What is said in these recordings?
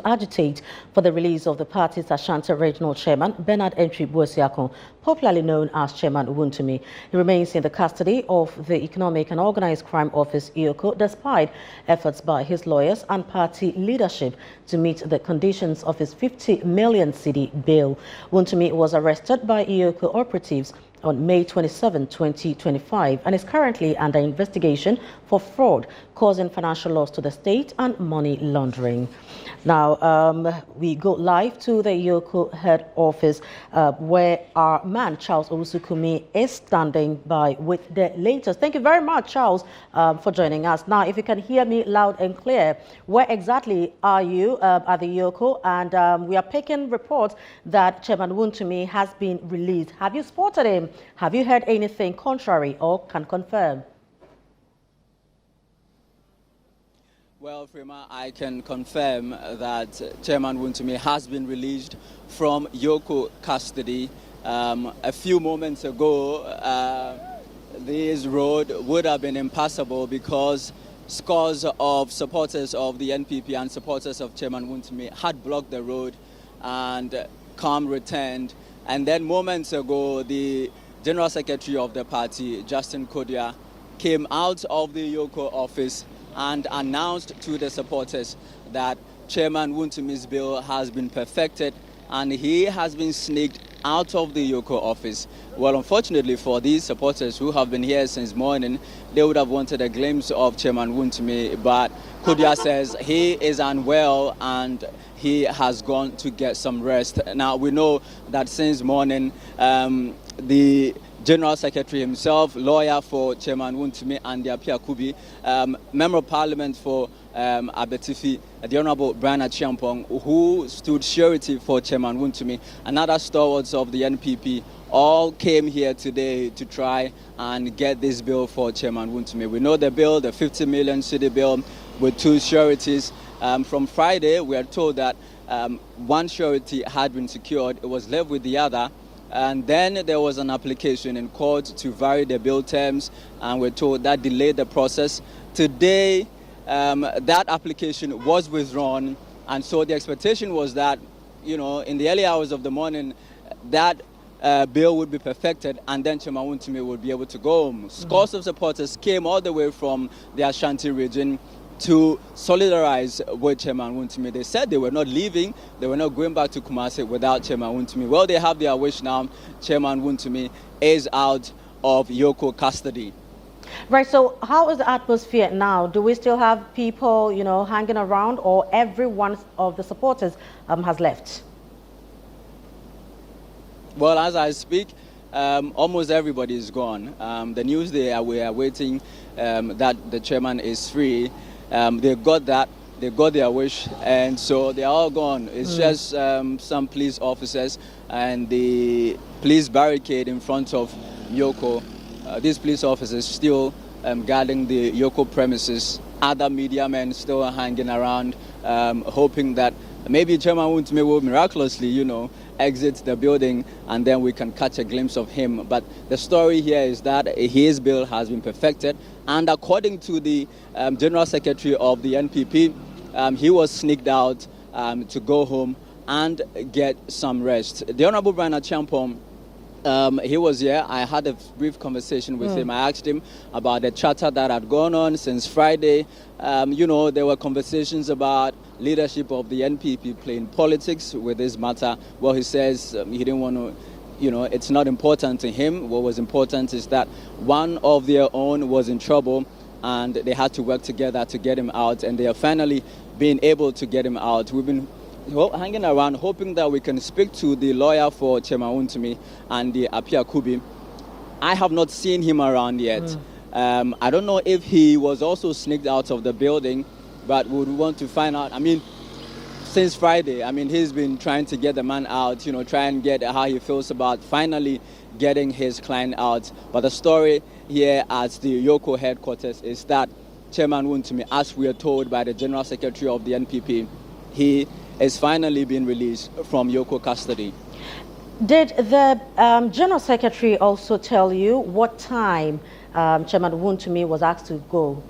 Agitate for the release of the party's Ashanti Regional Chairman, Bernard Entry Buesiakon, popularly known as Chairman Wontumi. He remains in the custody of the Economic and Organized Crime Office, EOCO, despite efforts by his lawyers and party leadership to meet the conditions of his 50 million cedi bail. Wontumi was arrested by EOCO operatives on May 27, 2025, and is currently under investigation for fraud, causing financial loss to the state and money laundering. Now, we go live to the EOCO head office where our man, Charles Owusukumi, is standing by with the latest. Thank you very much, Charles, for joining us. Now, if you can hear me loud and clear, where exactly are you at the EOCO? And we are picking reports that Chairman Wontumi has been released. Have you spotted him? Have you heard anything contrary or can confirm? Well, Frema, I can confirm that Chairman Wontumi has been released from EOCO custody. A few moments ago, this road would have been impassable because scores of supporters of the NPP and supporters of Chairman Wontumi had blocked the road, and calm returned. And then moments ago, the General Secretary of the party, Justin Kodia, came out of the EOCO office and announced to the supporters that Chairman Wontumi's bill has been perfected and he has been sneaked out of the EOCO office. Well, unfortunately for these supporters who have been here since morning, they would have wanted a glimpse of Chairman Wontumi, but Kodia says he is unwell and he has gone to get some rest. Now, we know that since morning, the General Secretary himself, lawyer for Chairman Wontumi, and the Apia Kubi, Member of Parliament for Abetifi, the Honorable Brian Achiampong, who stood surety for Chairman Wontumi, and other stalwarts of the NPP, all came here today to try and get this bill for Chairman Wontumi. We know the bill, the 50 million cedi bill, with two sureties. From Friday, we are told that one surety had been secured. It was left with the other. And then there was an application in court to vary the bill terms, and we're told that delayed the process. Today, that application was withdrawn, and so the expectation was that, in the early hours of the morning, that bill would be perfected, and then Chairman Wontumi would be able to go home. Scores of supporters came all the way from the Ashanti region to solidarize with Chairman Wontumi. They said they were not leaving, they were not going back to Kumasi without Chairman Wontumi. Well, they have their wish now. Chairman Wontumi is out of EOCO custody. Right, so how is the atmosphere now? Do we still have people, hanging around, or every one of the supporters has left? Well, as I speak, almost everybody is gone. The news we are waiting that the chairman is free. They got that, they got their wish, and so they are all gone. It's just some police officers and the police barricade in front of EOCO. These police officers still guarding the EOCO premises. Other media men still hanging around, hoping that maybe Chairman Wontumi will miraculously, exit the building and then we can catch a glimpse of him. But the story here is that his bill has been perfected, and according to the General Secretary of the NPP, he was sneaked out to go home and get some rest. The Honorable Brian Achiampong, he was here. I had a brief conversation with him. I asked him about the chatter that had gone on since Friday. There were conversations about leadership of the NPP playing politics with this matter. Well, he says he didn't want to, it's not important to him. What was important is that one of their own was in trouble and they had to work together to get him out, and they are finally being able to get him out. We've been hanging around hoping that we can speak to the lawyer for Chairman Wontumi and the Apia Kubi. I have not seen him around yet. I don't know if he was also sneaked out of the building, but we would want to find out. Since Friday, he's been trying to get the man out, try and get how he feels about finally getting his client out. But the story here at the EOCO headquarters is that Chairman Wontumi, as we are told by the General Secretary of the NPP, he is finally being released from EOCO custody. Did the General Secretary also tell you what time Chairman Wontumi was asked to go?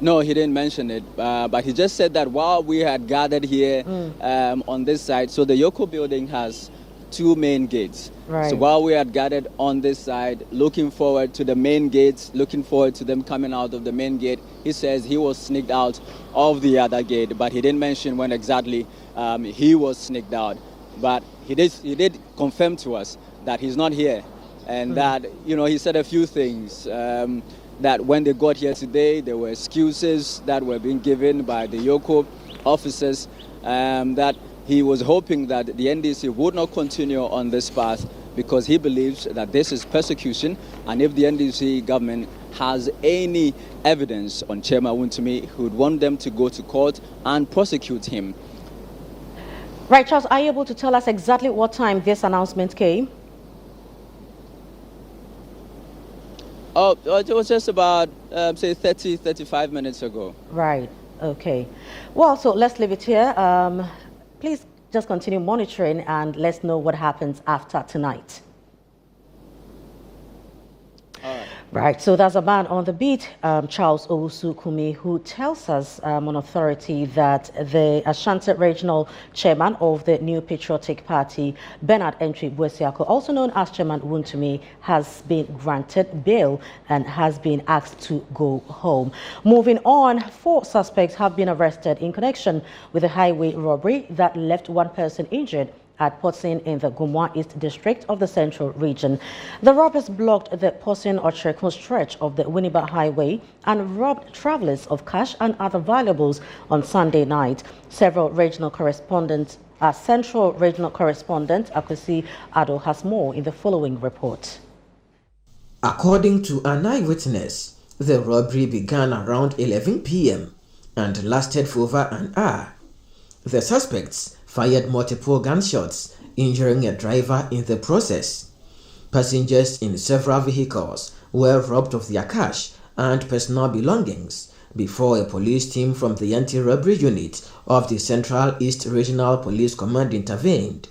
No, he didn't mention it, but he just said that while we had gathered here on this side, so the EOCO building has two main gates. Right. So while we had gathered on this side, looking forward to the main gates, looking forward to them coming out of the main gate, he says he was sneaked out of the other gate, but he didn't mention when exactly he was sneaked out. But he did confirm to us that he's not here, and that, you know, he said a few things. That when they got here today, there were excuses that were being given by the EOCO officers, that he was hoping that the NDC would not continue on this path because he believes that this is persecution, and if the NDC government has any evidence on Chairman Wontumi, he would want them to go to court and prosecute him. Right, Charles, are you able to tell us exactly what time this announcement came? Oh, it was just about, say, 35 minutes ago. Right, okay. Well, so let's leave it here. Please just continue monitoring and let's know what happens after tonight. All right. Right, so there's a man on the beat, Charles Owusu-Kumi, who tells us on authority that the Ashanti Regional Chairman of the New Patriotic Party, Bernard Entry Buesiako, also known as Chairman Wontumi, has been granted bail and has been asked to go home. Moving on, 4 suspects have been arrested in connection with a highway robbery that left 1 person injured at Posin in the Gumwa East District of the Central Region. The robbers blocked the Posin-Ochireko stretch of the Winneba Highway and robbed travelers of cash and other valuables on Sunday night. Central Regional Correspondent Kesi Ado has more in the following report. According to an eyewitness, the robbery began around 11 p.m. and lasted for over an hour. The suspects fired multiple gunshots, injuring a driver in the process. Passengers in several vehicles were robbed of their cash and personal belongings before a police team from the anti-robbery unit of the Central East Regional Police Command intervened.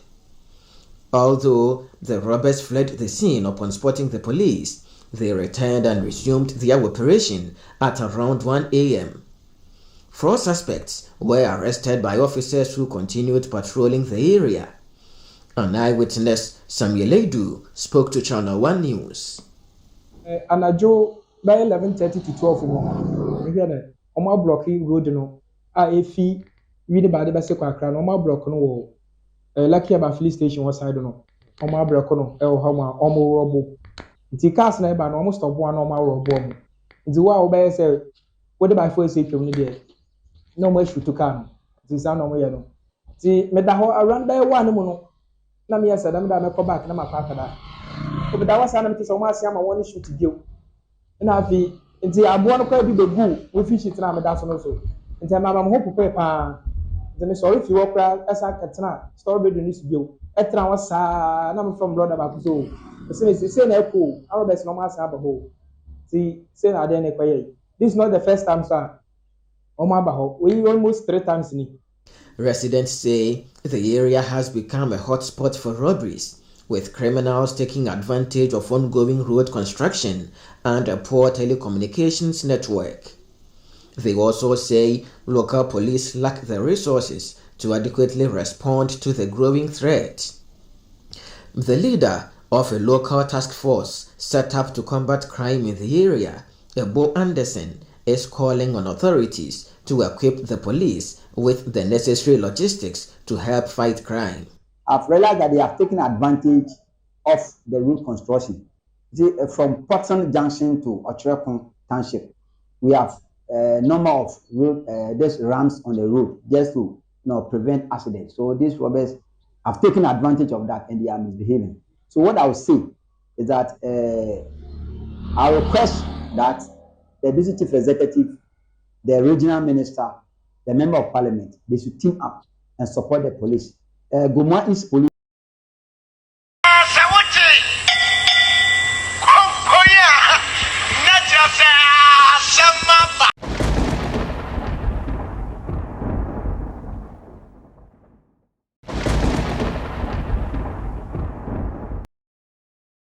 Although the robbers fled the scene upon spotting the police, they returned and resumed their operation at around 1 a.m. 4 suspects were arrested by officers who continued patrolling the area. An eyewitness, Samuel Edu, spoke to Channel 1 News. Anajo by 11:30 to 12 no. We hear Oma blocking road no. Efi we the body base kwa kra no. Oma block no wo. Lucky about police station one side no. Oma block no. Homa omo robo. Nti cars na e ba no almost stop one oma robo mo. Nti wa obey say we the by force atwam ni there. No more shoot to come. This is no more no. See, me da ho around by 1 mu no. Na me say da me da me come back na ma kwa kada. Obi da wasa na me say o ma sia ma won shoot geo. Na afi nti abo no kwa bi begu we fi shit na me da so no so. Nti ma ho popo pa. Nti me sorry fi wo kra asa katena store bedroom ni geo. Etra wasa na me from brother ba ko so. Say na eko, our best no ma sia babo. See, say na dey na kwaye. This is not the first time sir. We almost 3 times. Residents say the area has become a hotspot for robberies, with criminals taking advantage of ongoing road construction and a poor telecommunications network. They also say local police lack the resources to adequately respond to the growing threat. The leader of a local task force set up to combat crime in the area, Ebo Anderson, is calling on authorities to equip the police with the necessary logistics to help fight crime. I've realized that they have taken advantage of the road construction. See, from Potson Junction to Ochireko Township, we have a number of road, these ramps on the road just to prevent accidents. So these robbers have taken advantage of that and they are misbehaving. So what I would say is that I request that the district chief executive, the regional minister, the member of parliament, they should team up and support the police. Goma East Police